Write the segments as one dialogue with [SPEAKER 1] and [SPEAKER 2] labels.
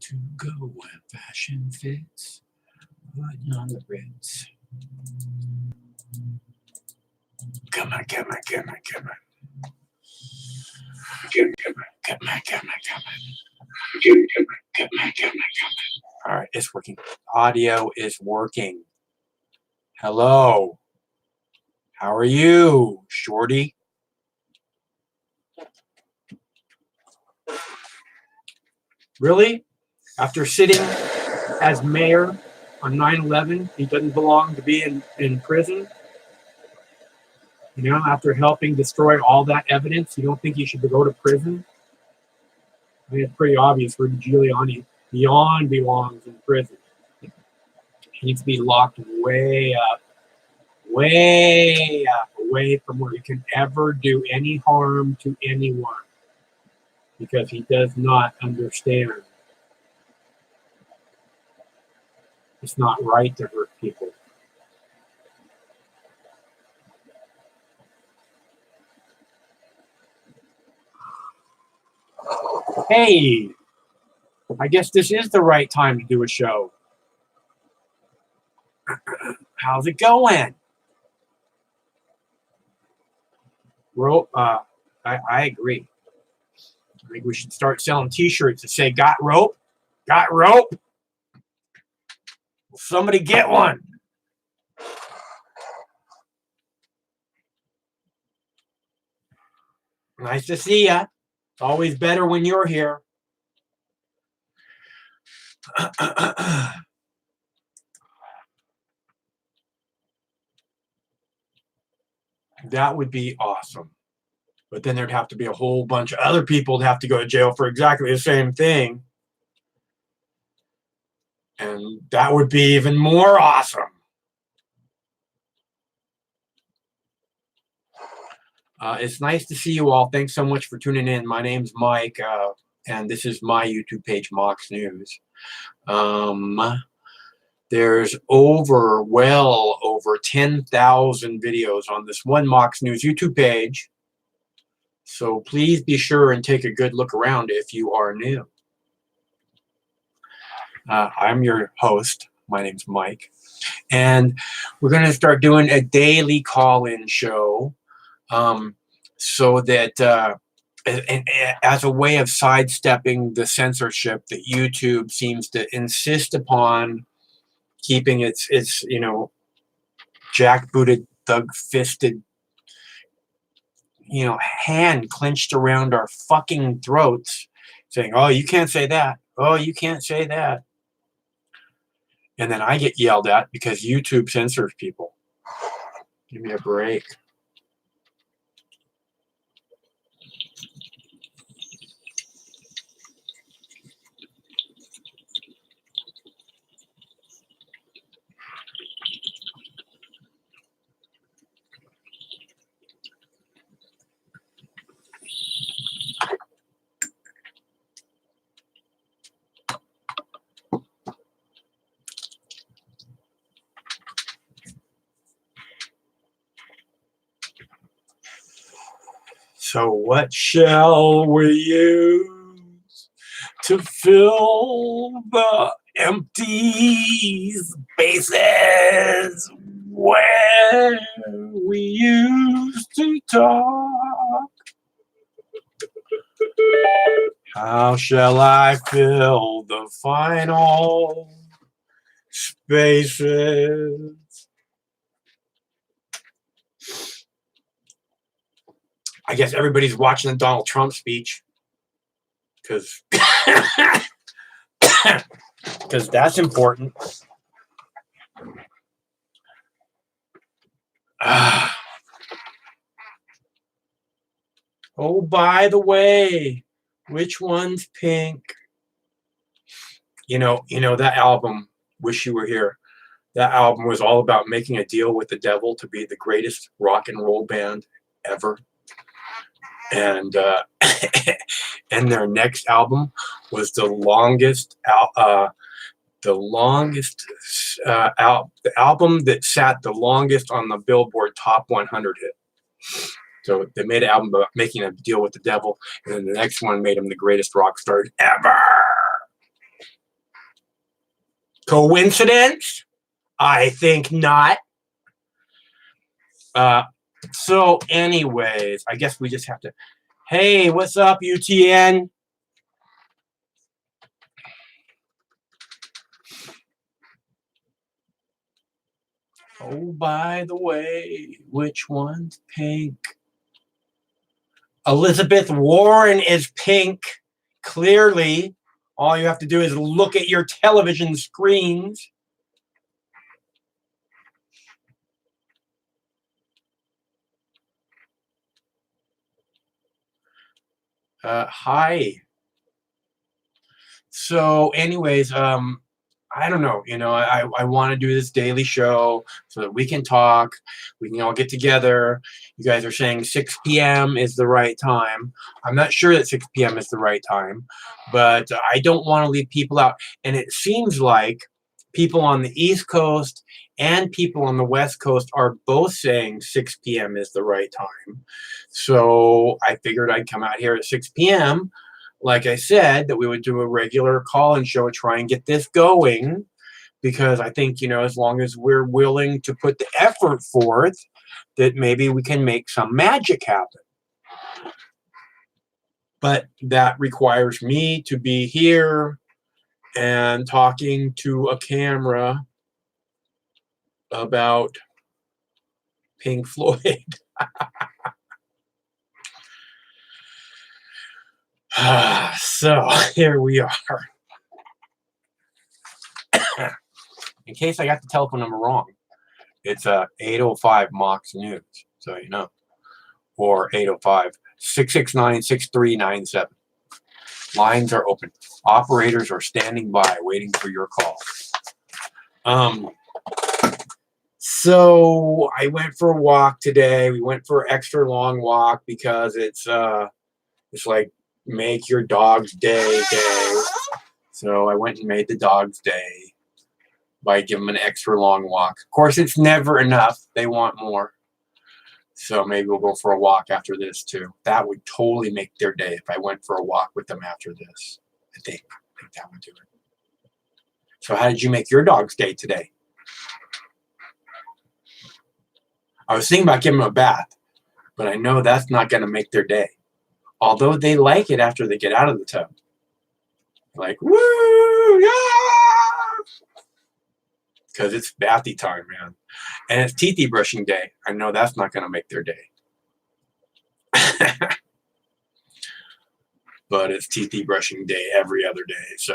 [SPEAKER 1] to go where fashion fits, but not the Ritz. Come on, come on, come on, come on. Come on. All right, it's working. Audio is working. Hello. How are you, Shorty? Really? After sitting as mayor on 9/11, he doesn't belong to be in prison? You know, after helping destroy all that evidence, you don't think he should go to prison? I mean, it's pretty obvious Rudy Giuliani beyond belongs in prison. He needs to be locked way up, away from where he can ever do any harm to anyone, because he does not understand. It's not right to hurt people. Hey, I guess this is the right time to do a show. How's it going? Well, I agree. I think we should start selling T-shirts that say "Got rope? Got rope? Will somebody get one?" Nice to see ya. It's always better when you're here. That would be awesome. But then there'd have to be a whole bunch of other people that have to go to jail for exactly the same thing. And that would be even more awesome. It's nice to see you all. Thanks so much for tuning in. My name's Mike, and this is my YouTube page, Mox News. There's well over 10,000 videos on this one Mox News YouTube page. So please be sure and take a good look around if you are new. I'm your host. My name's Mike. And we're going to start doing a daily call-in show. So that as a way of sidestepping the censorship that YouTube seems to insist upon keeping its jackbooted, thug-fisted, hand clenched around our fucking throats, saying, "Oh, you can't say that. Oh, you can't say that." And then I get yelled at because YouTube censors people. Give me a break. So what shall we use to fill the empty spaces where we used to talk? How shall I fill the final spaces? I guess everybody's watching the Donald Trump speech because that's important. Oh, by the way, which one's pink? You know that album, Wish You Were Here. That album was all about making a deal with the devil to be the greatest rock and roll band ever. And and their next album was the album that sat the longest on the Billboard Top 100 hit. So they made an album about making a deal with the devil, and then the next one made them the greatest rock stars ever. Coincidence? I think not. So anyways, I guess we just have to, hey, what's up, UTN? Oh, by the way, which one's pink? Elizabeth Warren is pink. Clearly, all you have to do is look at your television screens. Hi. So anyways, I don't know, I want to do this daily show so that we can talk, we can all get together. You guys are saying 6 p.m. is the right time. I'm not sure that 6 p.m. is the right time, but I don't want to leave people out. And it seems like people on the East Coast and people on the West Coast are both saying 6 p.m. is the right time. So I figured I'd come out here at 6 p.m. Like I said, that we would do a regular call-in show, try and get this going, because I think, as long as we're willing to put the effort forth, that maybe we can make some magic happen. But that requires me to be here and talking to a camera about Pink Floyd. So here we are. In case I got the telephone number wrong, it's 805 Mox News, so you know, or 805-669-6397. Lines are open. Operators are standing by, waiting for your call. So I went for a walk today. We went for an extra long walk because it's like make your dog's day. So I went and made the dog's day by giving them an extra long walk. Of course, it's never enough. They want more. So maybe we'll go for a walk after this too. That would totally make their day if I went for a walk with them after this. I think that would do it. So how did you make your dog's day today? I was thinking about giving them a bath, but I know that's not going to make their day. Although they like it after they get out of the tub. Like, woo, yeah! Because it's bathy time, man. And it's teethy brushing day. I know that's not going to make their day. But it's teethy brushing day every other day, so,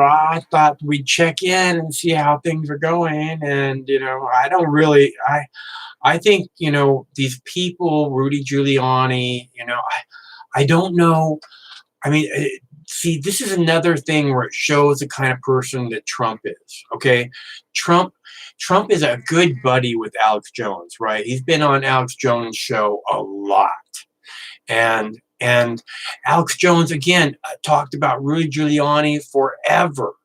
[SPEAKER 1] I thought we'd check in and see how things are going. And, I think, these people, Rudy Giuliani, I don't know. I mean, see, this is another thing where it shows the kind of person that Trump is. Okay, Trump is a good buddy with Alex Jones, right? He's been on Alex Jones' show a lot, and Alex Jones again talked about Rudy Giuliani forever.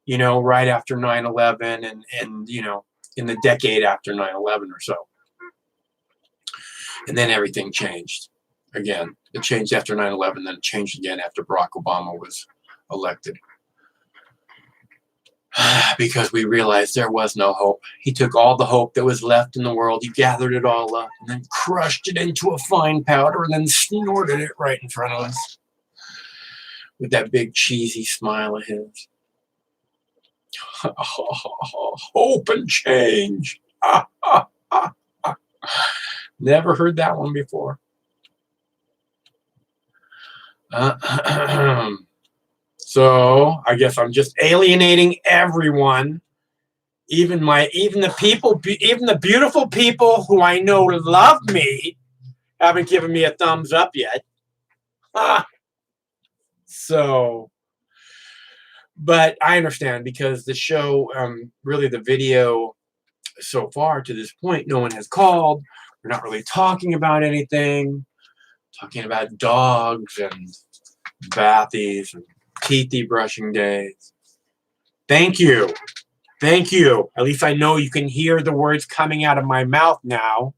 [SPEAKER 1] Right after 9/11, and in the decade after 9/11 or so, and then everything changed. Again, it changed after 9/11, then it changed again after Barack Obama was elected. Because we realized there was no hope. He took all the hope that was left in the world, he gathered it all up, and then crushed it into a fine powder, and then snorted it right in front of us with that big cheesy smile of his. Hope and change. Never heard that one before. So I guess I'm just alienating everyone, even the beautiful people who I know love me haven't given me a thumbs up yet. So, but I understand, because the show, really the video so far to this point, no one has called. We're not really talking about anything. Talking about dogs and bathies and teethy brushing days. Thank you. Thank you. At least I know you can hear the words coming out of my mouth now.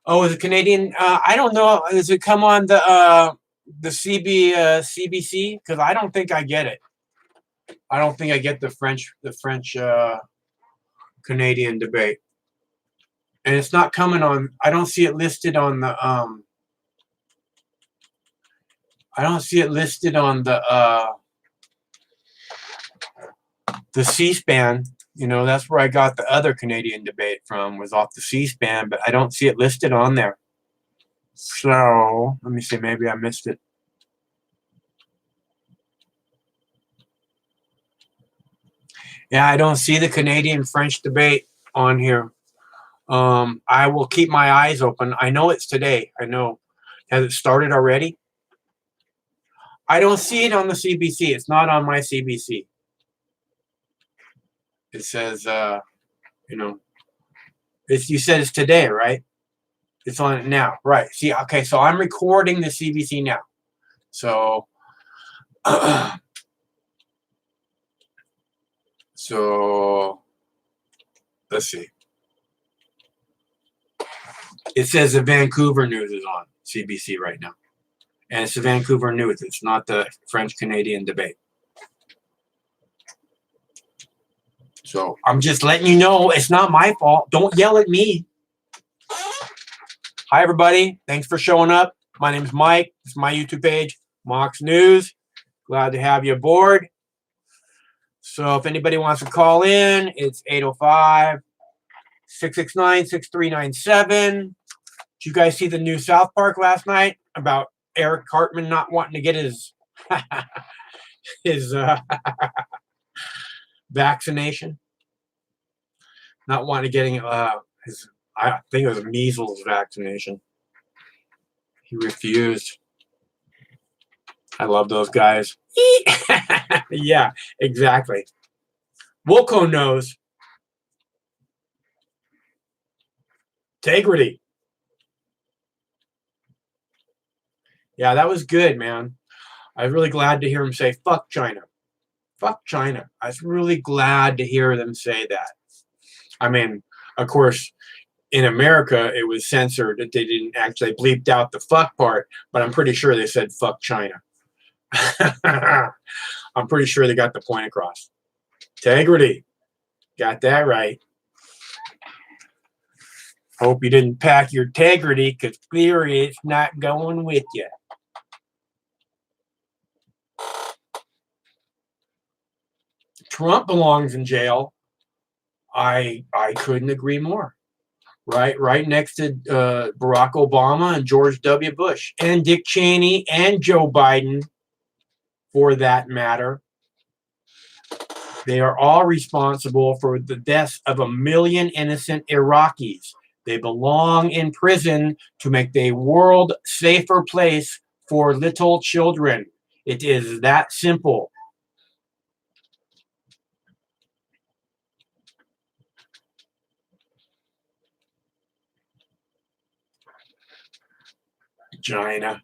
[SPEAKER 1] Oh, is it Canadian? I don't know. Does it come on the CBC? Because I don't think I get it. I don't think I get the French Canadian debate, and it's not coming on. I don't see it listed on the I don't see it listed on the C-SPAN. You know, that's where I got the other Canadian debate from, was off the C-SPAN, but I don't see it listed on there. So let me see, maybe I missed it. Yeah, I don't see the Canadian French debate on here. I will keep my eyes open. I know it's today. I know. Has it started already? I don't see it on the CBC. It's not on my CBC. It says, you know, you said it's today, right? It's on it now, right? See, okay, so I'm recording the CBC now. So, so let's see. It says the Vancouver News is on CBC right now, and it's the Vancouver News. It's not the French-Canadian debate. So I'm just letting you know it's not my fault. Don't yell at me. Hi, everybody. Thanks for showing up. My name is Mike. This is my YouTube page, Mox News. Glad to have you aboard. So if anybody wants to call in, it's 805-669-6397. Did you guys see the new South Park last night about Eric Cartman not wanting to get his his vaccination? Not wanting to get his, I think it was a measles vaccination. He refused. I love those guys. Yeah, exactly. Wilco knows. Integrity. Yeah, that was good, man. I was really glad to hear him say, fuck China. Fuck China. I was really glad to hear them say that. I mean, of course, in America, it was censored. They didn't actually bleeped out the fuck part, but I'm pretty sure they said fuck China. I'm pretty sure they got the point across. Integrity. Got that right. Hope you didn't pack your integrity, because clearly it's not going with you. Trump belongs in jail. I couldn't agree more. Right next to Barack Obama and George W. Bush and Dick Cheney and Joe Biden, for that matter. They are all responsible for the deaths of 1 million innocent Iraqis. They belong in prison to make the world a safer place for little children. It is that simple. China.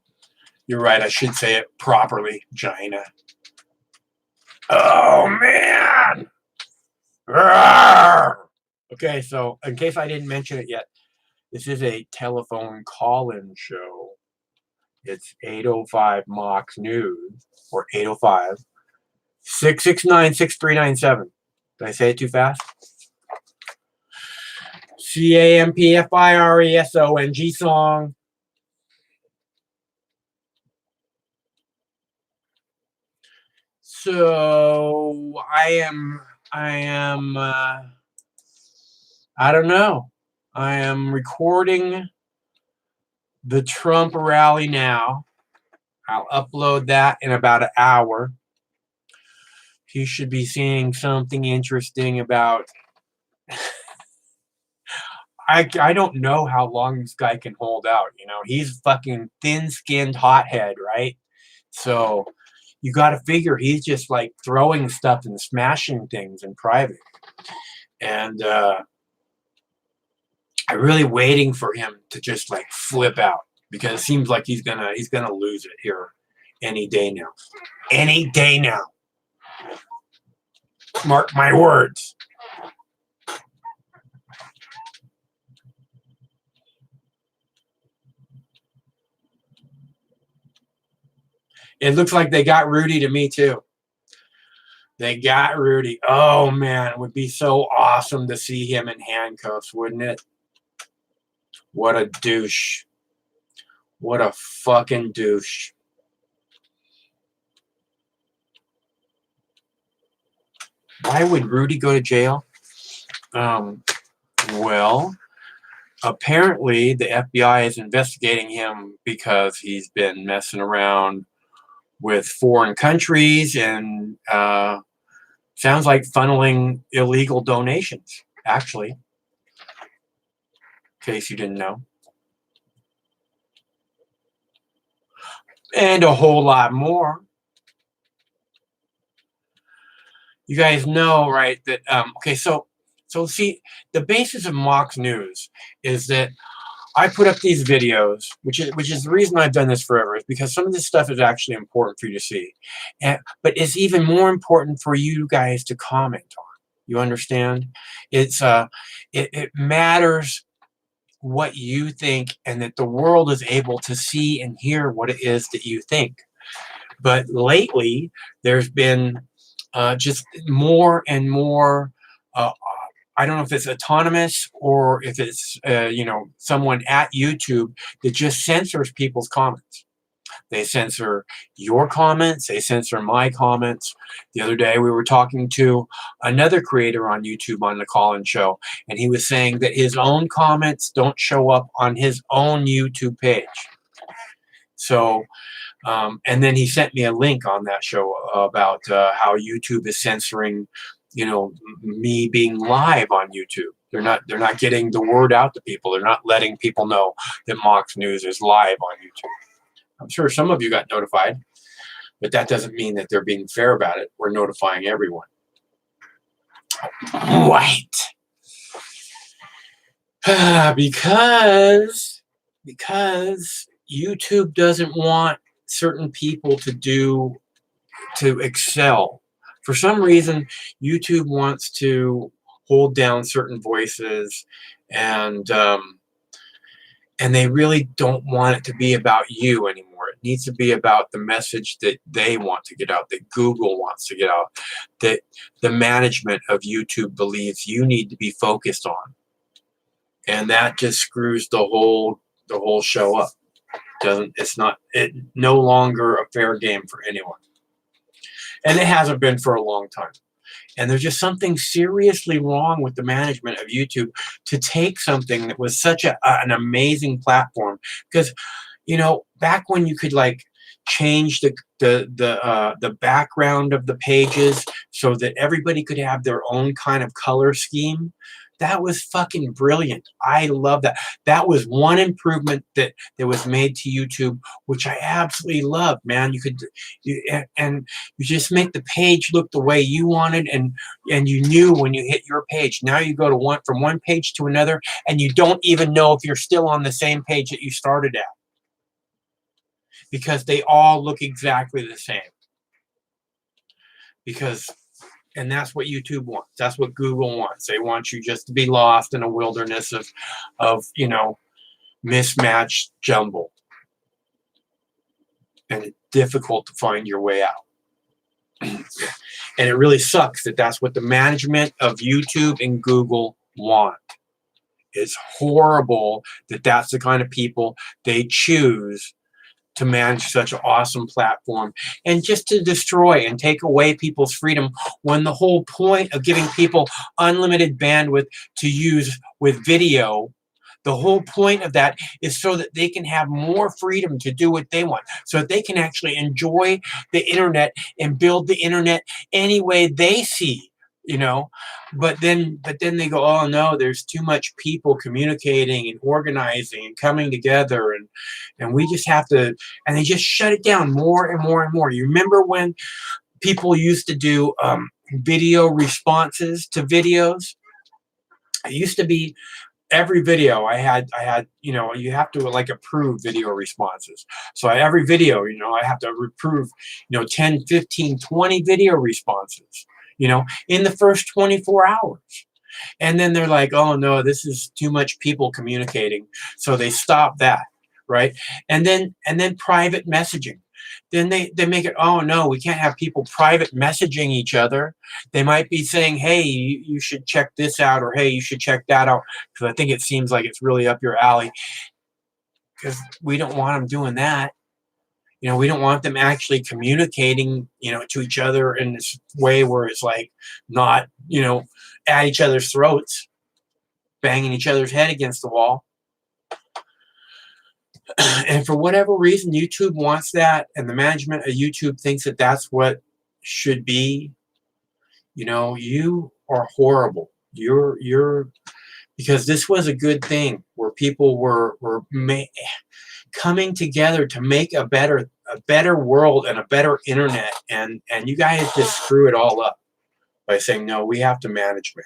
[SPEAKER 1] You're right. I should say it properly. China. Oh, man. Rawr! Okay, so in case I didn't mention it yet, this is a telephone call-in show. It's 805 Mox News, or 805-669-6397. Did I say it too fast? CAMPFIRESONG song. So I don't know. I am recording the Trump rally now. I'll upload that in about an hour. You should be seeing something interesting about. I don't know how long this guy can hold out. You know, he's fucking thin-skinned hothead, right? So you got to figure he's just like throwing stuff and smashing things in private. And I'm really waiting for him to just like flip out, because it seems like he's gonna lose it here any day now. Any day now. Mark my words. It looks like they got Rudy to me too. They got Rudy. Oh man, it would be so awesome to see him in handcuffs, wouldn't it? What a douche. What a fucking douche. Why would Rudy go to jail? Well, apparently the FBI is investigating him because he's been messing around with foreign countries and sounds like funneling illegal donations, actually, in case you didn't know. And a whole lot more. You guys know, right, that, okay, so see, the basis of Mox News is that I put up these videos, which is the reason I've done this forever, is because some of this stuff is actually important for you to see. But it's even more important for you guys to comment on. You understand? It's it matters what you think, and that the world is able to see and hear what it is that you think. But lately, there's been just more and more. I don't know if it's autonomous or if it's someone at YouTube that just censors people's comments. They censor your comments. They censor my comments. The other day, we were talking to another creator on YouTube on the Call-In Show, and he was saying that his own comments don't show up on his own YouTube page. So, and then he sent me a link on that show about how YouTube is censoring, me being live on YouTube. They're not getting the word out to people. They're not letting people know that Mox News is live on YouTube. I'm sure some of you got notified, but that doesn't mean that they're being fair about it. We're notifying everyone. Right. Because YouTube doesn't want certain people to excel. For some reason, YouTube wants to hold down certain voices, and they really don't want it to be about you anymore. It needs to be about the message that they want to get out, that Google wants to get out, that the management of YouTube believes you need to be focused on. And that just screws the whole show up. It's no longer a fair game for anyone. And it hasn't been for a long time. And there's just something seriously wrong with the management of YouTube to take something that was such an amazing platform. Because, back when you could change the background of the pages so that everybody could have their own kind of color scheme, that was fucking brilliant. I love that. That was one improvement that was made to YouTube, which I absolutely loved, man. You just make the page look the way you wanted, and you knew when you hit your page. Now you go from one page to another, and you don't even know if you're still on the same page that you started at, because they all look exactly the same. And that's what YouTube wants. That's what Google wants. They want you just to be lost in a wilderness of mismatched jumble. And it's difficult to find your way out. And it really sucks that that's what the management of YouTube and Google want. It's horrible that that's the kind of people they choose to manage such an awesome platform, and just to destroy and take away people's freedom, when the whole point of giving people unlimited bandwidth to use with video, the whole point of that is so that they can have more freedom to do what they want, so that they can actually enjoy the internet and build the internet any way they see. But then they go, oh no, there's too much people communicating and organizing and coming together, and we just have to, and they just shut it down more and more and more. You remember when people used to do video responses to videos? It used to be every video I had, you have to approve video responses. So every video, I have to approve, 10, 15, 20 video responses, in the first 24 hours. And then they're like, oh no, this is too much people communicating. So they stop that, right? And then private messaging. then they make it, oh no, we can't have people private messaging each other. They might be saying, hey, you should check this out, or hey, you should check that out, because I think it seems like it's really up your alley. Because we don't want them doing that. We don't want them actually communicating, to each other in this way where it's like not, at each other's throats, banging each other's head against the wall. And for whatever reason, YouTube wants that, and the management of YouTube thinks that that's what should be. You are horrible. You're because this was a good thing where people were coming together to make a better world and a better internet, and you guys just screw it all up by saying, no, we have to manage, man.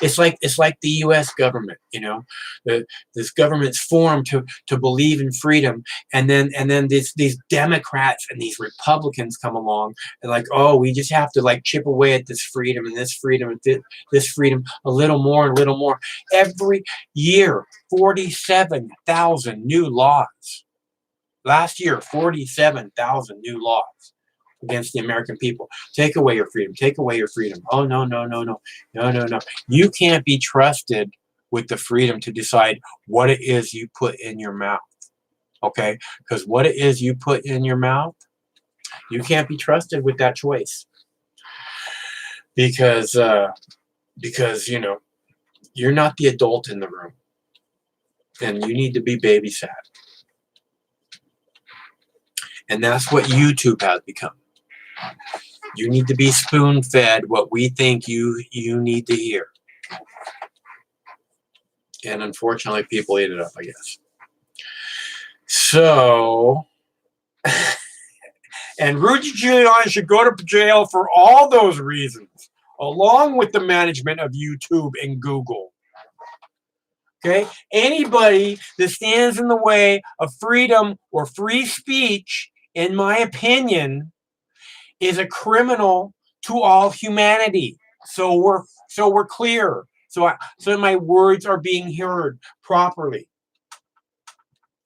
[SPEAKER 1] It's like the U.S. government. This government's formed to believe in freedom, and then these Democrats and these Republicans come along and like, oh, we just have to like chip away at this freedom and this freedom and this freedom a little more and a little more. Every year, 47,000 new laws. Last year, 47,000 new laws against the American people. Take away your freedom. Take away your freedom. Oh, no, no, no, no. No, no, no. You can't be trusted with the freedom to decide what it is you put in your mouth. Okay? Because what it is you put in your mouth, you can't be trusted with that choice. Because you're not the adult in the room. And you need to be babysat. And that's what YouTube has become. You need to be spoon-fed what we think you need to hear. And unfortunately, people eat it up, I guess. So, and Rudy Giuliani should go to jail for all those reasons, along with the management of YouTube and Google. Okay? Anybody that stands in the way of freedom or free speech, in my opinion, is a criminal to all humanity. So we're clear. So my words are being heard properly.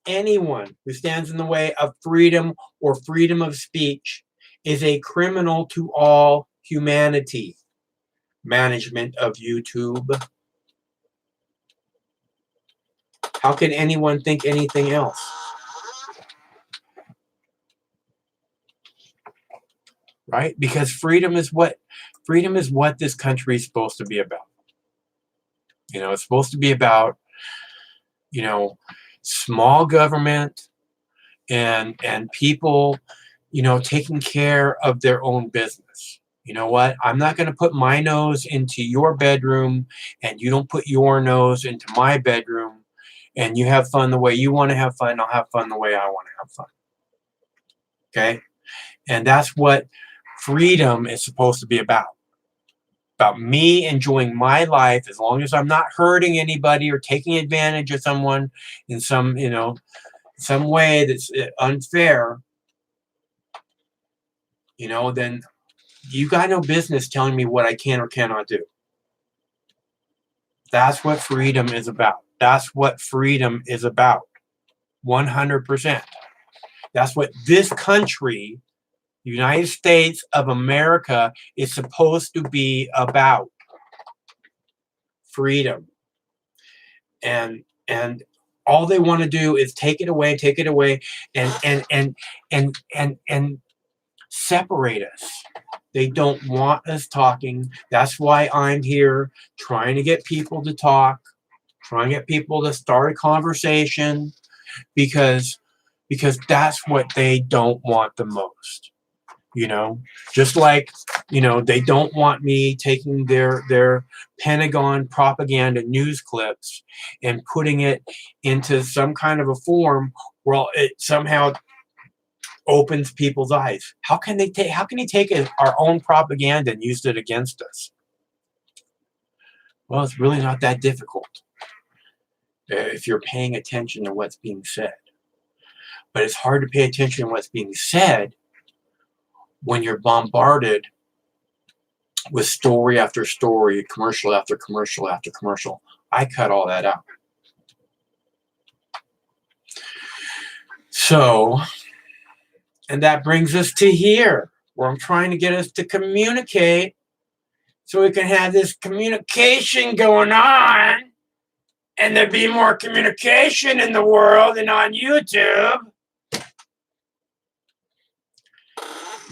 [SPEAKER 1] Anyone who stands in the way of freedom or freedom of speech is a criminal to all humanity. Management of YouTube. How can anyone think anything else? Right? Because freedom is what this country is supposed to be about. It's supposed to be about, small government and people, taking care of their own business. You know what? I'm not going to put my nose into your bedroom, and you don't put your nose into my bedroom, and you have fun the way you want to have fun. I'll have fun the way I want to have fun. Okay? And that's what freedom is supposed to be about me enjoying my life as long as I'm not hurting anybody or taking advantage of someone in some way that's unfair. Then you got no business telling me what I can or cannot do. That's what freedom is about. That's what freedom is about. 100%. That's what this country, United States of America, is supposed to be about. Freedom. And all they want to do is take it away, and separate us. They don't want us talking. That's why I'm here trying to get people to talk, trying to get people to start a conversation, because that's what they don't want the most. Just like, they don't want me taking their Pentagon propaganda news clips and putting it into some kind of a form where it somehow opens people's eyes. How can he take our own propaganda and use it against us? Well, it's really not that difficult if you're paying attention to what's being said. But it's hard to pay attention to what's being said when you're bombarded with story after story, commercial after commercial after commercial. I cut all that out. So And that brings us to here, where I'm trying to get us to communicate so we can have this communication going on, and there be more communication in the world and on YouTube.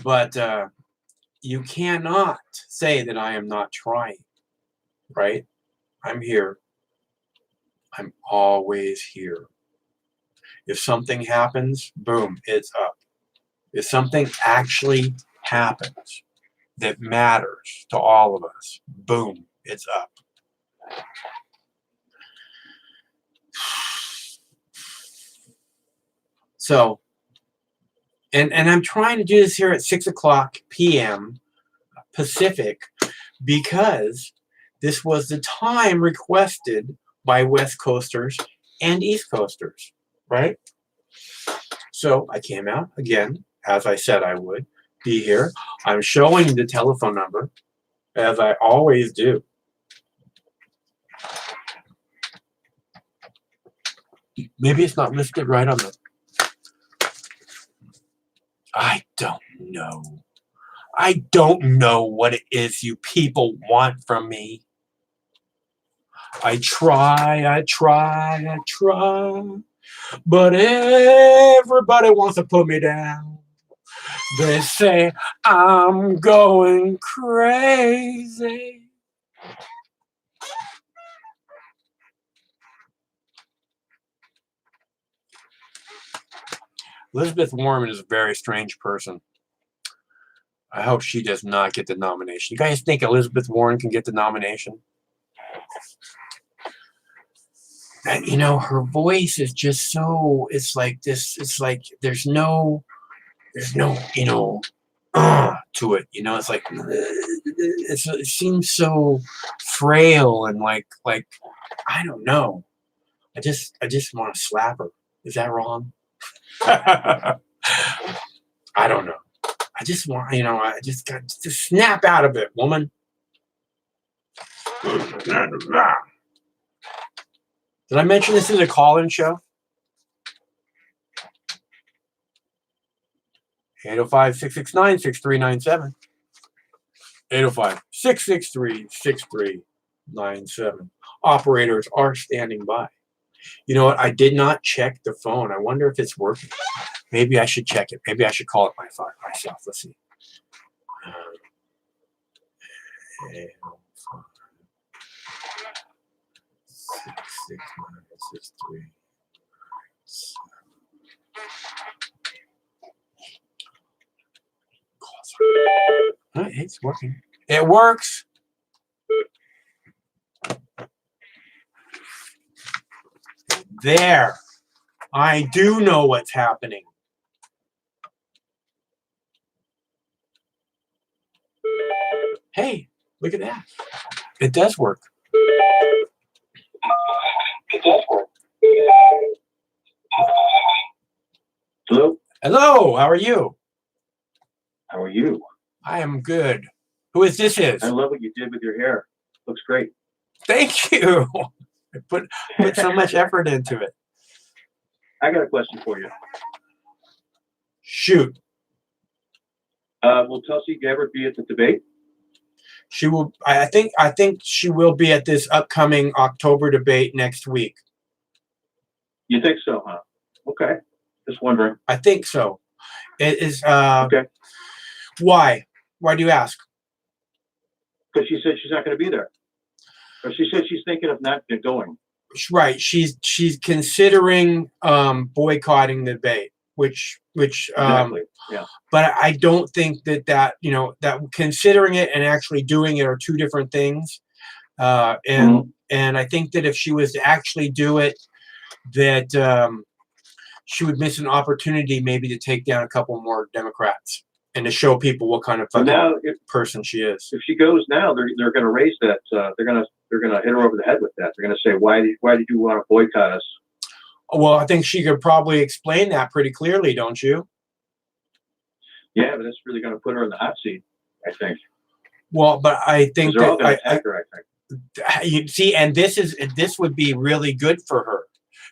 [SPEAKER 1] But you cannot say that I am not trying, right? I'm here. I'm always here. If something happens, boom, it's up. If something actually happens that matters to all of us, boom, it's up. So, and I'm trying to do this here at 6:00 p.m. Pacific because this was the time requested by West Coasters and East Coasters, right? So I came out again, as I said I would be here. I'm showing the telephone number, as I always do. Maybe it's not listed right on the... I don't know. I don't know what it is you people want from me. I try, but everybody wants to put me down. They say I'm going crazy. Elizabeth Warren is a very strange person. I hope she does not get the nomination. You guys think Elizabeth Warren can get the nomination? And, you know, her voice is just so, it's like this, it's like there's no, you know, to it. You know, it's like, it seems so frail and like, I don't know. I just want to slap her. Is that wrong? I don't know. I just want, you know, I just got to snap out of it, woman. Did I mention this is a call-in show? 805-669-6397. 805-663-6397. Operators are standing by. You know what? I did not check the phone. I wonder if it's working. Maybe I should check it. Maybe I should call it myself. Let's see. 669-63. It's working. It works. There. I do know what's happening. Hey, look at that. It does work.
[SPEAKER 2] Hello?
[SPEAKER 1] Hello, how are you?
[SPEAKER 2] How are you?
[SPEAKER 1] I am good. Who is this?
[SPEAKER 2] I love what you did with your hair. Looks great.
[SPEAKER 1] Thank you. I put so much effort into it.
[SPEAKER 2] I got a question for you.
[SPEAKER 1] Shoot.
[SPEAKER 2] Will Tulsi Gabbard be at the debate?
[SPEAKER 1] She will. I think she will be at this upcoming October debate next week.
[SPEAKER 2] You think so, huh? Okay. Just wondering.
[SPEAKER 1] I think so. It is.
[SPEAKER 2] Okay.
[SPEAKER 1] Why? Why do you ask?
[SPEAKER 2] Because she said she's not going to be there. Or she said she's thinking of not going.
[SPEAKER 1] Right. She's considering boycotting the debate, which
[SPEAKER 2] Exactly. Yeah.
[SPEAKER 1] But I don't think that you know that considering it and actually doing it are two different things. And I think that if she was to actually do it, that she would miss an opportunity maybe to take down a couple more Democrats and to show people what kind of person she is.
[SPEAKER 2] If she goes now, they're going to raise that. They're going to hit her over the head with that. They're going to say, why did you want to boycott us?
[SPEAKER 1] Well, I think she could probably explain that pretty clearly, don't you?
[SPEAKER 2] Yeah, but that's really going to put her in the hot seat, I think.
[SPEAKER 1] Well, but I think
[SPEAKER 2] that you see,
[SPEAKER 1] and this would be really good for her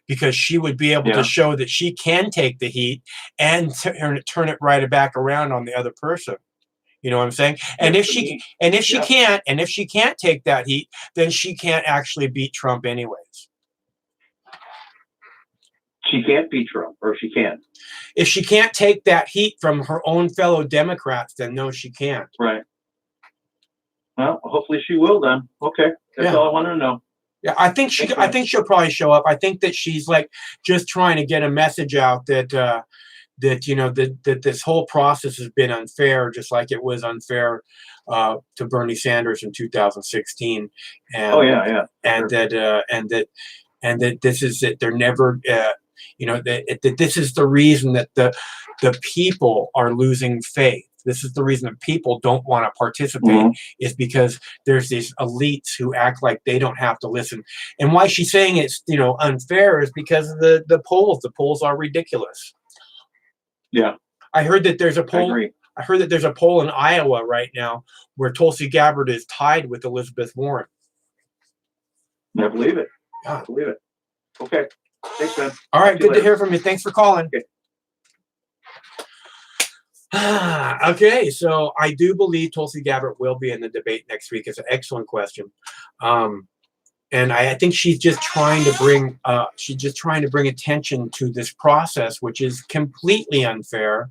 [SPEAKER 1] because she would be able to show that she can take the heat and turn it right back around on the other person. You know what I'm saying? And if she can't take that heat, then she can't actually beat Trump anyways.
[SPEAKER 2] She can't beat Trump, or she can.
[SPEAKER 1] If she can't take that heat from her own fellow Democrats, then no, she can't.
[SPEAKER 2] Right. Well, hopefully she will then. Okay, that's all I wanted to know.
[SPEAKER 1] Yeah, I think she'll probably show up. I think that she's like just trying to get a message out that that this whole process has been unfair, just like it was unfair to Bernie Sanders in 2016. And that this is that they're never that this is the reason that the people are losing faith. This is the reason that people don't want to participate, is because there's these elites who act like they don't have to listen. And why she's saying it's unfair is because of the polls. The polls are ridiculous.
[SPEAKER 2] Yeah,
[SPEAKER 1] I heard that there's a poll. I heard that there's a poll in Iowa right now where Tulsi Gabbard is tied with Elizabeth Warren.
[SPEAKER 2] I believe it. I believe it. Okay. Thanks, man.
[SPEAKER 1] All right. Good to hear from you. Thanks for calling.
[SPEAKER 2] Okay.
[SPEAKER 1] Okay, so I do believe Tulsi Gabbard will be in the debate next week. It's an excellent question, and I think she's just trying to bring attention to this process, which is completely unfair,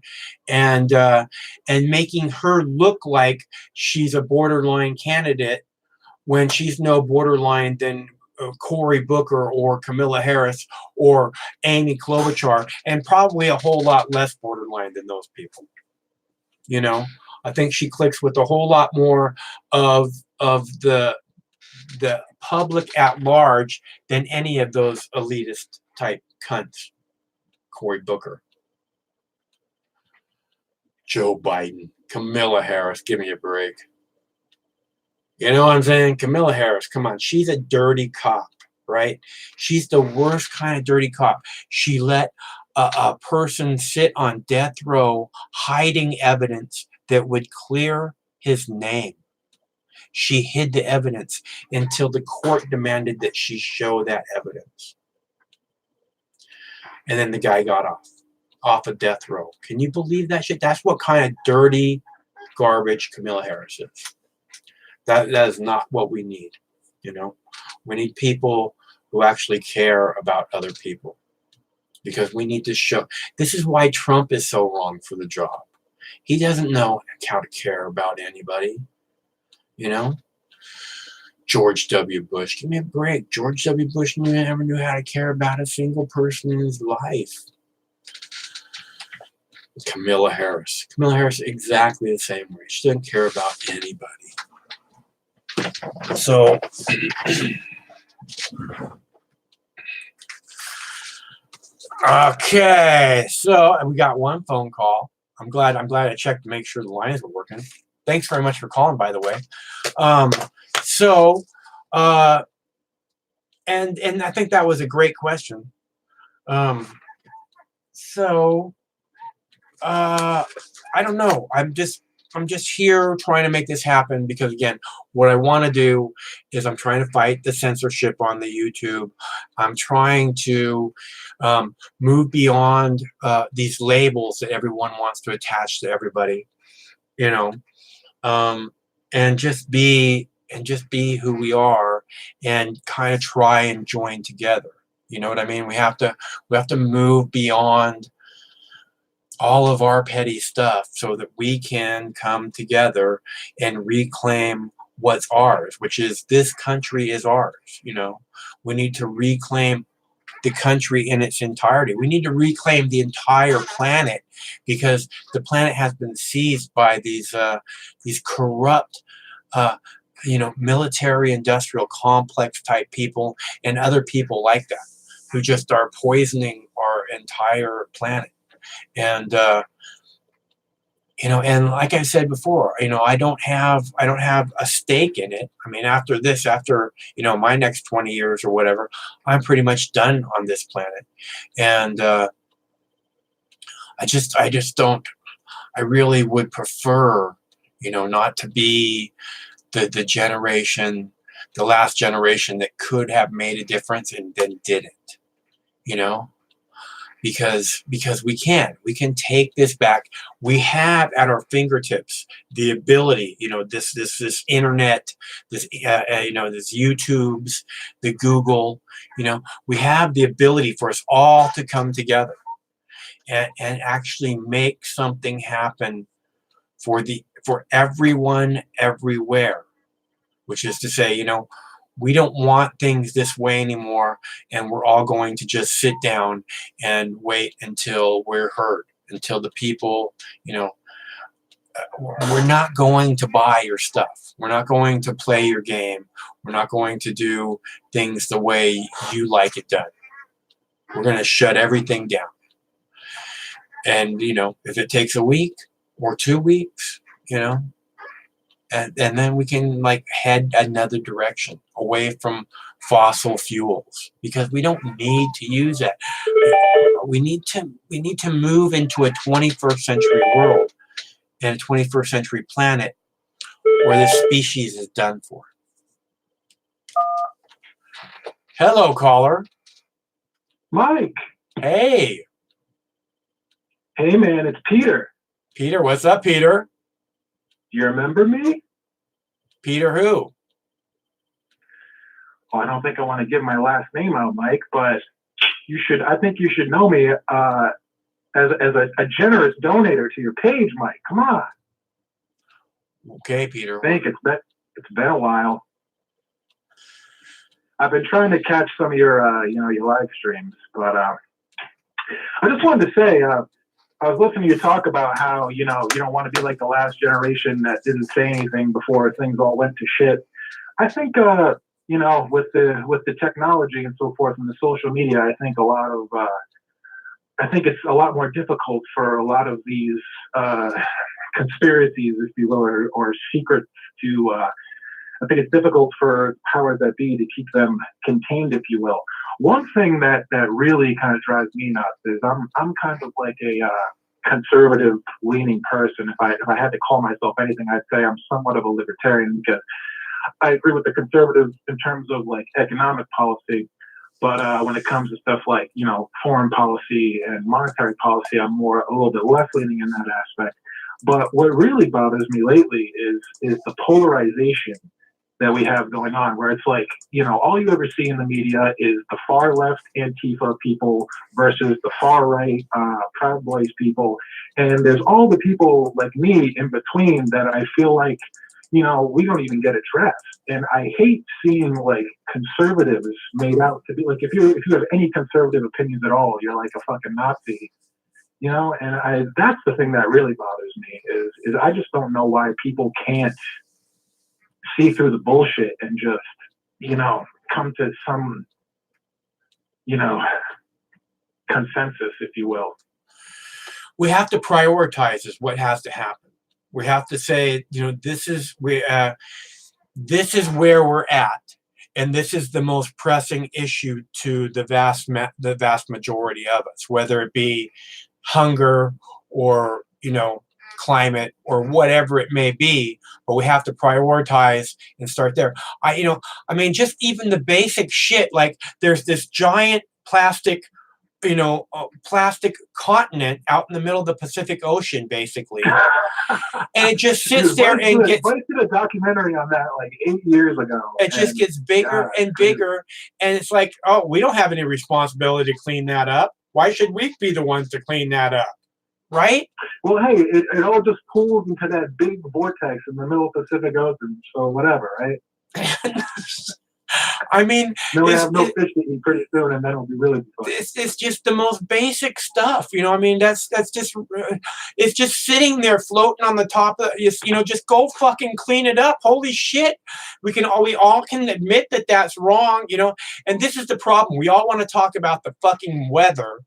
[SPEAKER 1] and making her look like she's a borderline candidate when she's no borderline than Cory Booker or Kamala Harris or Amy Klobuchar, and probably a whole lot less borderline than those people. I think she clicks with a whole lot more of the public at large than any of those elitist type cunts. Cory Booker, Joe Biden, Kamala Harris, give me a break. You know what I'm saying? Kamala Harris, come on. She's a dirty cop, right? She's the worst kind of dirty cop. She let a person sit on death row hiding evidence that would clear his name. She hid the evidence until the court demanded that she show that evidence. And then the guy got off of death row. Can you believe that shit? That's what kind of dirty garbage Kamala Harris is. That is not what we need. We need people who actually care about other people. Because we need to show. This is why Trump is so wrong for the job. He doesn't know how to care about anybody. George W. Bush. Give me a break. George W. Bush never knew how to care about a single person in his life. Kamala Harris. Kamala Harris, exactly the same way. She doesn't care about anybody. So... Okay, so we got one phone call. I'm glad I checked to make sure the lines were working. Thanks very much for calling, by the way. And I think that was a great question. I don't know. I'm just here trying to make this happen because, again, what I want to do is I'm trying to fight the censorship on the YouTube. I'm trying to move beyond these labels that everyone wants to attach to everybody, and just be who we are and kind of try and join together. You know what I mean? We have to move beyond all of our petty stuff so that we can come together and reclaim what's ours, which is this country is ours. We need to reclaim the country in its entirety. We need to reclaim the entire planet because the planet has been seized by these corrupt, military industrial complex type people and other people like that who just are poisoning our entire planet. And and like I said before, I don't have a stake in it. I mean, after my next 20 years or whatever, I'm pretty much done on this planet. And I really would prefer, not to be the last generation that could have made a difference and then didn't. you know, because we can take this back. We have at our fingertips the ability, this internet, this this YouTube's, the Google, we have the ability for us all to come together and actually make something happen for everyone everywhere, which is to say, we don't want things this way anymore, and we're all going to just sit down and wait until we're heard, until the people, we're not going to buy your stuff. We're not going to play your game. We're not going to do things the way you like it done. We're going to shut everything down. And, if it takes a week or 2 weeks, and then we can head another direction away from fossil fuels, because we don't need to use that. We need to move into a 21st century world and a 21st century planet where this species is done for. Hello, caller.
[SPEAKER 3] Mike.
[SPEAKER 1] Hey.
[SPEAKER 3] Hey, man, it's Peter.
[SPEAKER 1] Peter, what's up, Peter?
[SPEAKER 3] Do you remember me?
[SPEAKER 1] Peter who?
[SPEAKER 3] Well, I don't think I want to give my last name out, Mike, but I think you should know me as a generous donator to your page, Mike. Come on.
[SPEAKER 1] Okay, Peter.
[SPEAKER 3] I think it's been a while. I've been trying to catch some of your your live streams, but I just wanted to say, I was listening to you talk about how, you don't want to be like the last generation that didn't say anything before things all went to shit. I think, with the technology and so forth and the social media, I think it's a lot more difficult for a lot of these conspiracies, if you will, or secrets to, I think it's difficult for powers that be to keep them contained, if you will. One thing that really kind of drives me nuts is I'm kind of like a conservative leaning person. If I had to call myself anything, I'd say I'm somewhat of a libertarian, because I agree with the conservatives in terms of economic policy, but when it comes to stuff like foreign policy and monetary policy, I'm a little bit less leaning in that aspect. But what really bothers me lately is the polarization that we have going on, where it's all you ever see in the media is the far left Antifa people versus the far right Proud Boys people. And there's all the people like me in between that I feel like, we don't even get addressed. And I hate seeing conservatives made out to be if you have any conservative opinions at all, you're like a fucking Nazi. And that's the thing that really bothers me is I just don't know why people can't see through the bullshit and just, come to some, consensus, if you will.
[SPEAKER 1] We have to prioritize is what has to happen. We have to say, this is where we're at, and this is the most pressing issue to the vast majority of us, whether it be hunger or climate or whatever it may be. But we have to prioritize and start there. Just even the basic shit, there's this giant plastic continent out in the middle of the Pacific Ocean, basically, and it just sits there and gets.
[SPEAKER 3] I did a documentary on that 8 years ago.
[SPEAKER 1] It just gets bigger and bigger, and it's we don't have any responsibility to clean that up. Why should we be the ones to clean that up? Right?
[SPEAKER 3] Well, hey, it all just pools into that big vortex in the middle of the Pacific Ocean, so whatever, right?
[SPEAKER 1] Then
[SPEAKER 3] we have no fish to eat pretty soon, and then it'll be really fun.
[SPEAKER 1] It's just the most basic stuff, that's just, it's just sitting there floating on the top of, just go fucking clean it up. Holy shit. We all can admit that that's wrong, and this is the problem. We all want to talk about the fucking weather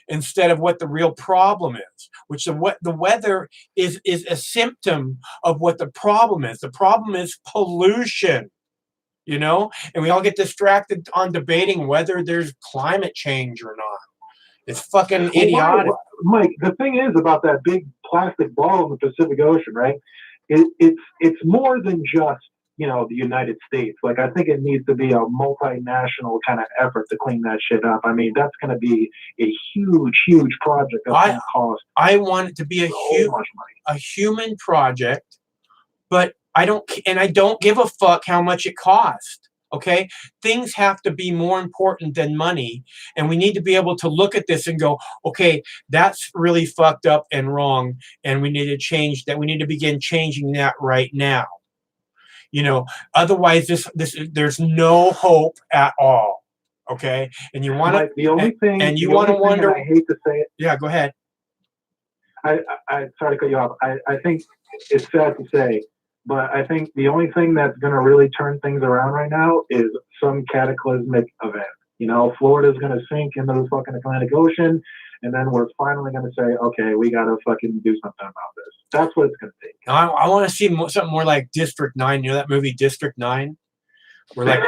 [SPEAKER 1] instead of what the real problem is, which the weather is a symptom of what the problem is. The problem is pollution, and we all get distracted on debating whether there's climate change or not. It's fucking idiotic.
[SPEAKER 3] Mike, the thing is about that big plastic ball in the Pacific Ocean, right? It's more than just the United States. Like, I think it needs to be a multinational kind of effort to clean that shit up. I mean, that's going to be a huge, huge project that's going to cost
[SPEAKER 1] I want it to be
[SPEAKER 3] so much money.
[SPEAKER 1] a human project, but I don't give a fuck how much it costs. Okay, things have to be more important than money, and we need to be able to look at this and go, okay, that's really fucked up and wrong, and we need to change that. We need to begin changing that right now. Otherwise, there's no hope at all. Okay, and you want to.
[SPEAKER 3] The only thing,
[SPEAKER 1] and you want to wonder.
[SPEAKER 3] I hate to say it.
[SPEAKER 1] Yeah, go ahead.
[SPEAKER 3] I sorry to cut you off. I think it's sad to say, but I think the only thing that's going to really turn things around right now is some cataclysmic event. Florida's going to sink into the fucking Atlantic Ocean, and then we're finally going to say, okay, we got to fucking do something about this. That's what it's going to take.
[SPEAKER 1] I want to see something more like District 9. You know that movie District 9? Where like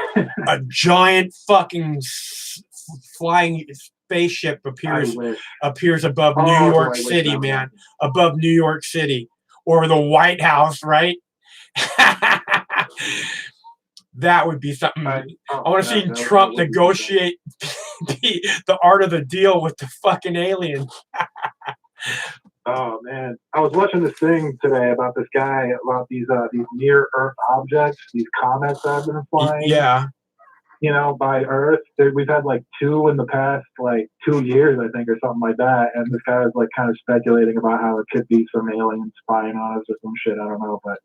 [SPEAKER 1] a giant fucking flying spaceship appears above New York City, man. Above New York City. Or the White House, right? That would be something. I want to see Trump negotiate the art of the deal with the fucking aliens.
[SPEAKER 3] Oh man, I was watching this thing today about this guy about these near Earth objects, these comets that have been flying.
[SPEAKER 1] Yeah.
[SPEAKER 3] By Earth. We've had like 2 in the past 2 years, I think, or something like that. And this guy was like kind of speculating about how it could be some alien spying on us or some shit. I don't know, but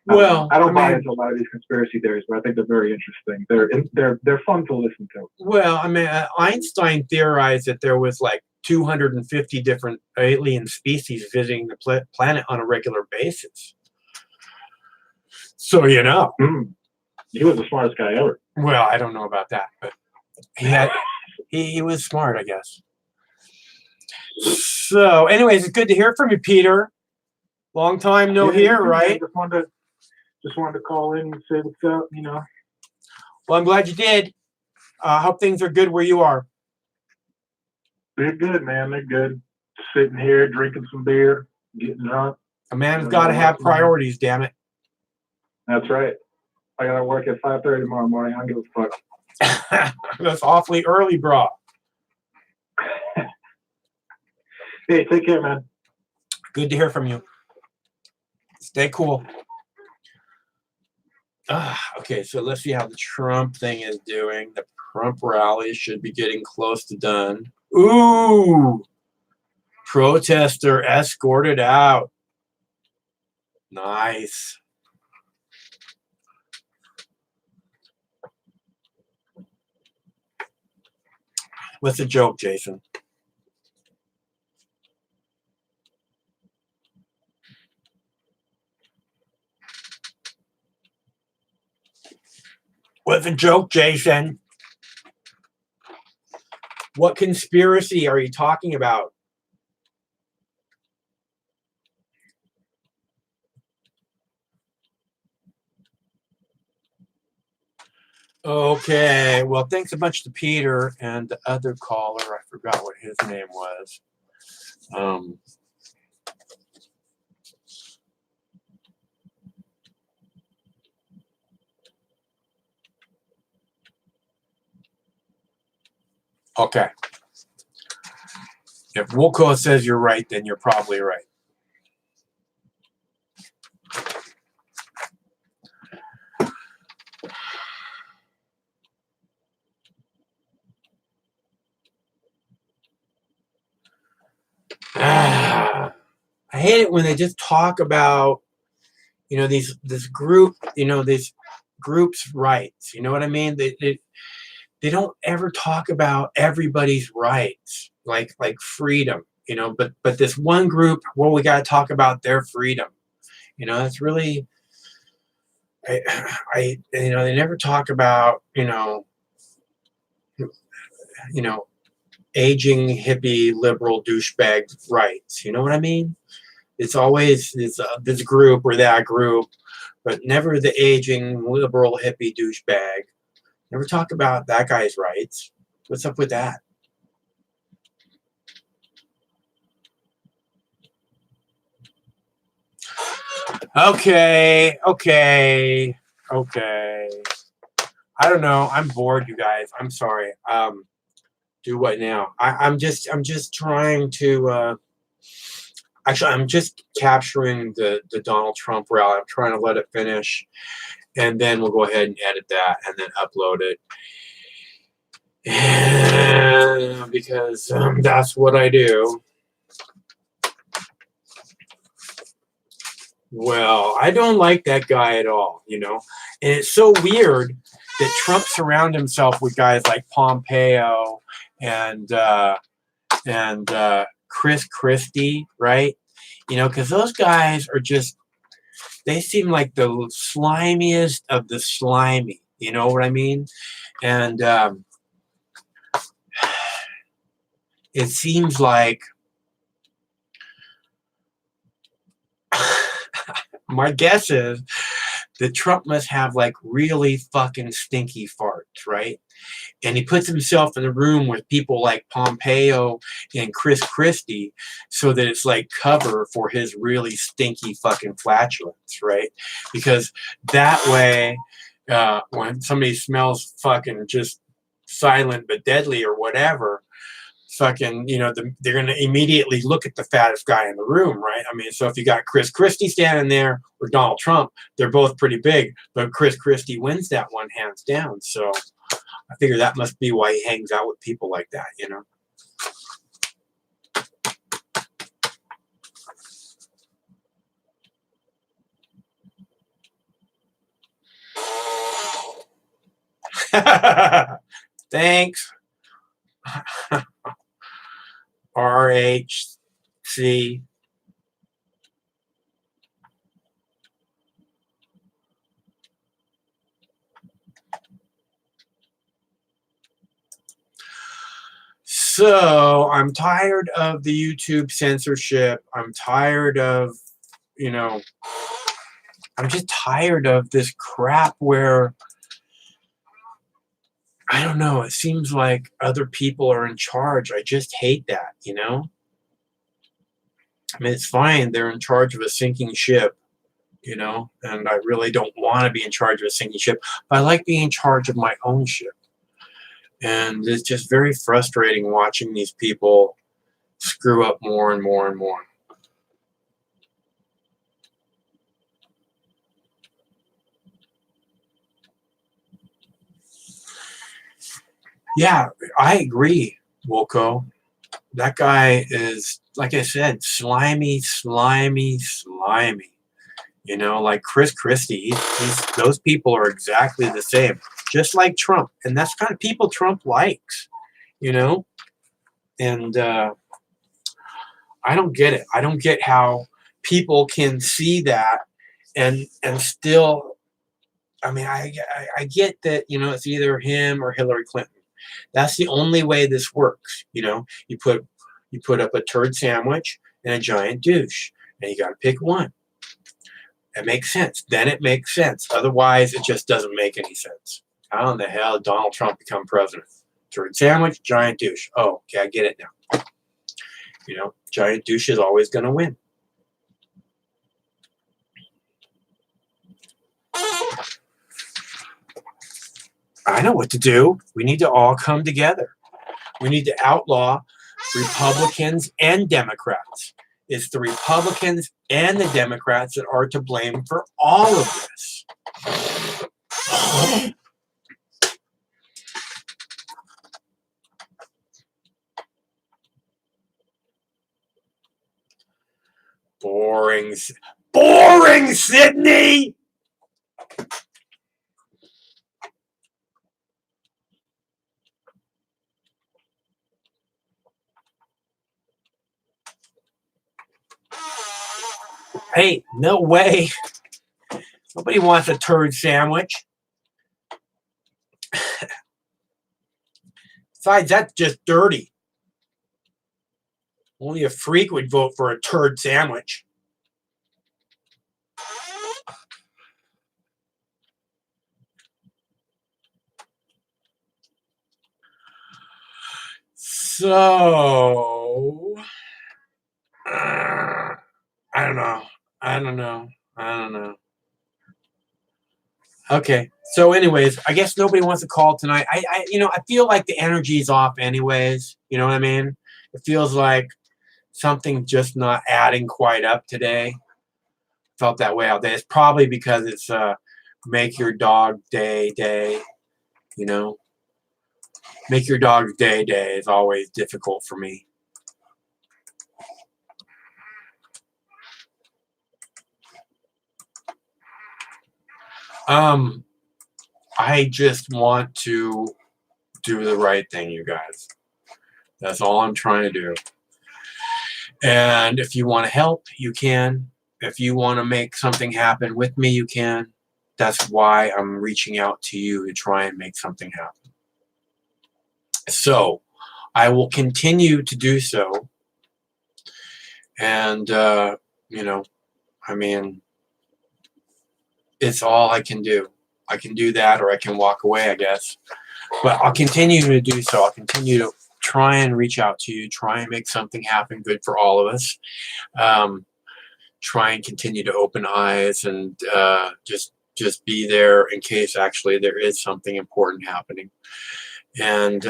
[SPEAKER 3] I don't buy into a lot of these conspiracy theories, but I think they're very interesting. They're fun to listen to.
[SPEAKER 1] Well, I mean, Einstein theorized that there was like 250 different alien species visiting the planet on a regular basis. So
[SPEAKER 3] he was the smartest guy ever.
[SPEAKER 1] Well, I don't know about that, but he was smart, I guess. So, anyways, it's good to hear from you, Peter. Long time no hear, right?
[SPEAKER 3] Just wanted to call in and say what's up,
[SPEAKER 1] Well, I'm glad you did. Hope things are good where you are.
[SPEAKER 3] They're good, man. They're good. Sitting here, drinking some beer, getting drunk.
[SPEAKER 1] A man's got to have priorities, damn it.
[SPEAKER 3] That's right. I got to work at 5:30 tomorrow morning. I don't give a fuck.
[SPEAKER 1] That's awfully early, bro.
[SPEAKER 3] Hey, take care, man.
[SPEAKER 1] Good to hear from you. Stay cool. Okay, so let's see how the Trump thing is doing. The Trump rally should be getting close to done. Ooh! Protester escorted out. Nice. What's the joke, Jason? What's the joke, Jason? What conspiracy are you talking about? Okay, well, thanks a bunch to Peter and the other caller. I forgot what his name was. Okay. If Wilco says you're right, then you're probably right. I hate it when they just talk about, these groups' rights. You know what I mean? They don't ever talk about everybody's rights, like freedom. But this one group, well, we got to talk about their freedom. That's really, they never talk about, aging hippie liberal douchebag rights. You know what I mean? It's always this group or that group, but never the aging liberal hippie douchebag. Never talk about that guy's rights. What's up with that? Okay. I don't know. I'm bored, you guys. I'm sorry. Do what now? I'm just trying to. Actually, I'm just capturing the Donald Trump rally. I'm trying to let it finish, and then we'll go ahead and edit that, and then upload it. And because that's what I do. Well, I don't like that guy at all, you know. And it's so weird that Trump surrounded himself with guys like Pompeo and Chris Christie, right? You know, because those guys are just, they seem like the slimiest of the slimy. You know what I mean? And it seems like my guess is that Trump must have like really fucking stinky farts, right? And he puts himself in a room with people like Pompeo and Chris Christie so that it's like cover for his really stinky fucking flatulence, right? Because that way, when somebody smells fucking just silent but deadly or whatever, fucking, you know, they're going to immediately look at the fattest guy in the room, right? I mean, so if you got Chris Christie standing there or Donald Trump, they're both pretty big, but Chris Christie wins that one hands down. So I figure that must be why he hangs out with people like that, you know? Thanks. RHC. So I'm tired of the YouTube censorship. I'm tired of, you know, I'm just tired of this crap where, I don't know, it seems like other people are in charge. I just hate that, you know? I mean, it's fine. They're in charge of a sinking ship, you know, and I really don't want to be in charge of a sinking ship, but I like being in charge of my own ship. And it's just very frustrating watching these people screw up more and more and more. Yeah, I agree, Wilco. That guy is, like I said, slimy. You know, like Chris Christie, those people are exactly the same, just like Trump. And that's kind of people Trump likes, you know? And I don't get it. I don't get how people can see that and still, I mean, I get that, you know, it's either him or Hillary Clinton. That's the only way this works, you know? You put up a turd sandwich and a giant douche, and you got to pick one. It makes sense. Then it makes sense. Otherwise, it just doesn't make any sense. How in the hell did Donald Trump become president? Turd sandwich, giant douche. Oh, okay, I get it now. You know, giant douche is always going to win. I know what to do. We need to all come together. We need to outlaw Republicans and Democrats. It's the Republicans and the Democrats that are to blame for all of this. Boring, Sydney! Hey, no way. Nobody wants a turd sandwich. Besides, that's just dirty. Only a freak would vote for a turd sandwich. So, I don't know. I don't know. Okay. So anyways, I guess nobody wants to call tonight. I feel like the energy's off anyways. You know what I mean? It feels like something just not adding quite up today. Felt that way all day. It's probably because it's make your dog day, you know. Make your dog's day is always difficult for me. I just want to do the right thing, you guys. That's all I'm trying to do. And if you want to help, you can. If you want to make something happen with me, you can. That's why I'm reaching out to you to try and make something happen. So I will continue to do so. And, I mean, it's all I can do. I can do that, or I can walk away, I guess. But I'll continue to do so. I'll continue to try and reach out to you, try and make something happen good for all of us. Try and continue to open eyes and just be there in case actually there is something important happening. And,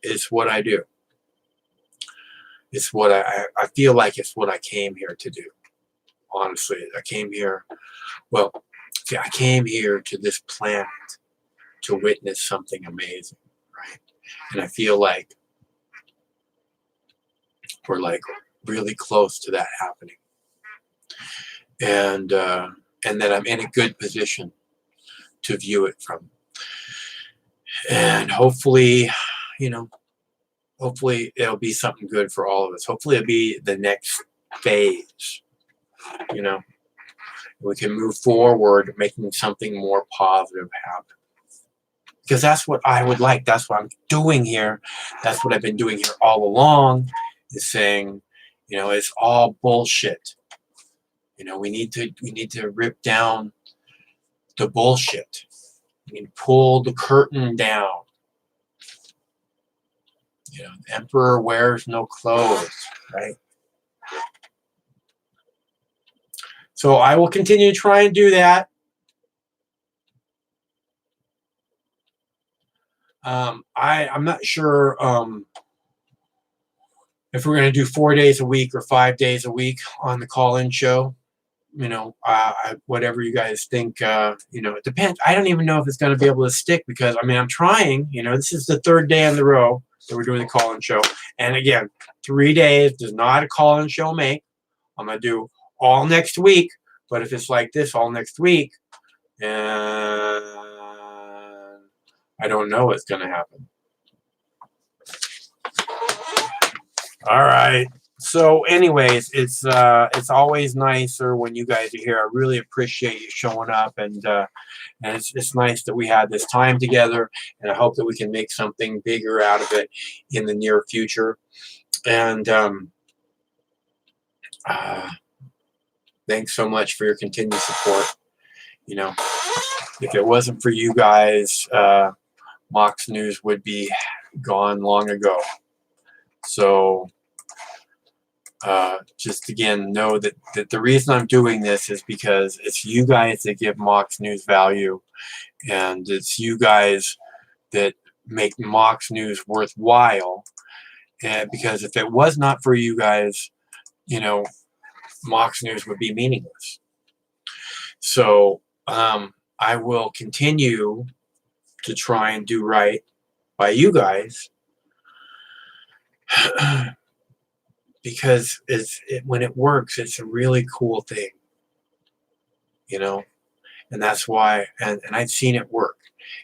[SPEAKER 1] it's what I do. It's what I feel like it's what I came here to do. Honestly, I came here to this planet to witness something amazing, right? And I feel like we're like really close to that happening. And that I'm in a good position to view it from. And hopefully it'll be something good for all of us. Hopefully it'll be the next phase. We can move forward making something more positive happen. Because that's what I would like. That's what I'm doing here. That's what I've been doing here all along, is saying, it's all bullshit. We need to rip down the bullshit. We need to pull the curtain down. The emperor wears no clothes, right? So I will continue to try and do that. I'm not sure if we're going to do 4 days a week or 5 days a week on the call-in show. Whatever you guys think, it depends. I don't even know if it's going to be able to stick because, I'm trying. This is the third day in the row that we're doing the call-in show. And again, 3 days does not a call-in show make. I'm going to do all next week. But if it's like this all next week, and I don't know what's going to happen. All right. So anyways, it's always nicer when you guys are here. I really appreciate you showing up, and it's nice that we had this time together, and I hope that we can make something bigger out of it in the near future. And thanks so much for your continued support. If it wasn't for you guys, Mox News would be gone long ago. So just again, know that the reason I'm doing this is because it's you guys that give Mox News value, and it's you guys that make Mox News worthwhile. And because if it was not for you guys, Mox News would be meaningless. So I will continue to try and do right by you guys, because when it works, it's a really cool thing, and that's why, and I've seen it work,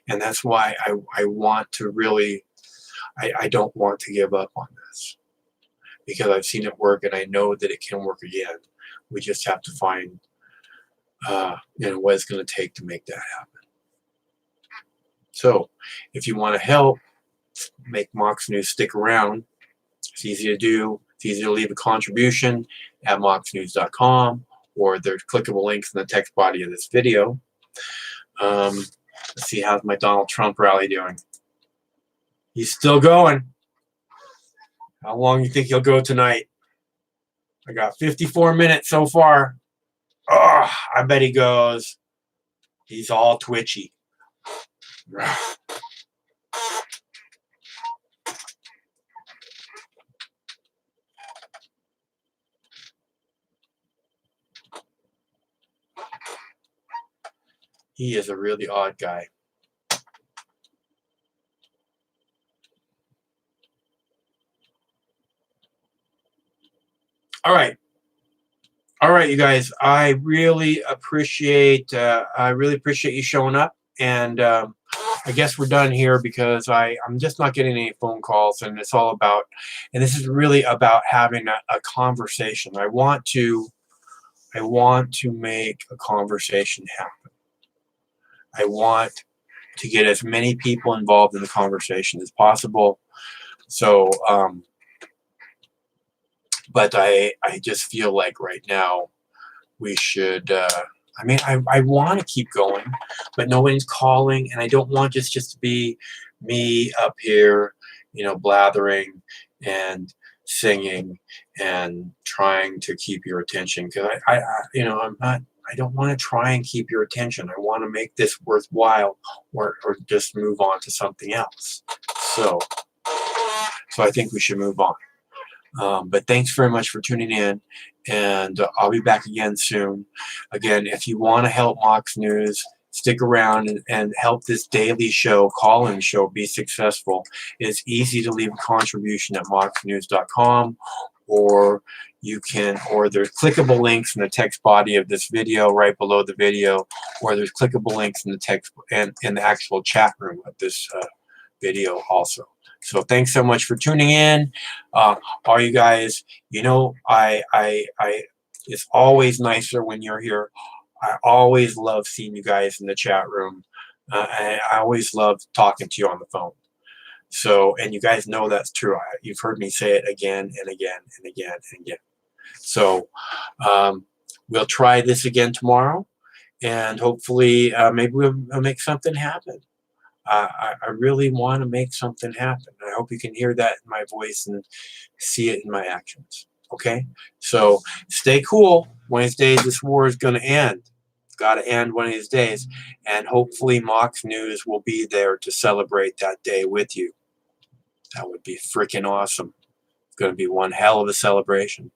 [SPEAKER 1] and that's why I want to really, I don't want to give up on this, because I've seen it work, and I know that it can work again. We just have to find what it's going to take to make that happen. So if you want to help make Mox News stick around, it's easy to do. It's easy to leave a contribution at moxnews.com, or there's clickable links in the text body of this video. Let's see, how's my Donald Trump rally doing? He's still going. How long do you think he'll go tonight? I got 54 minutes so far. Oh, I bet he goes. He's all twitchy. He is a really odd guy. All right. All right, you guys. I really appreciate you showing up, and I guess we're done here because I'm just not getting any phone calls, and it's all about, and this is really about having a conversation. I want to make a conversation happen. I want to get as many people involved in the conversation as possible. So, but I just feel like right now we should. I mean, I want to keep going, but no one's calling, and I don't want just to be me up here, blathering and singing and trying to keep your attention. Because I'm not. I don't want to try and keep your attention. I want to make this worthwhile, or just move on to something else. So I think we should move on. But thanks very much for tuning in, and I'll be back again soon. Again, if you want to help Mox News, stick around and help this daily show, call-in show, be successful. It's easy to leave a contribution at moxnews.com, or there's clickable links in the text body of this video right below the video, or there's clickable links in the text and in the actual chat room of this video also. So thanks so much for tuning in. All you guys, it's always nicer when you're here. I always love seeing you guys in the chat room. I always love talking to you on the phone. So, and you guys know that's true. You've heard me say it again and again and again and again. So we'll try this again tomorrow, and hopefully maybe we'll make something happen. I really want to make something happen. I hope you can hear that in my voice and see it in my actions. Okay? So stay cool. One of these days, this war is going to end. It's got to end one of these days. And hopefully Mox News will be there to celebrate that day with you. That would be freaking awesome. It's going to be one hell of a celebration.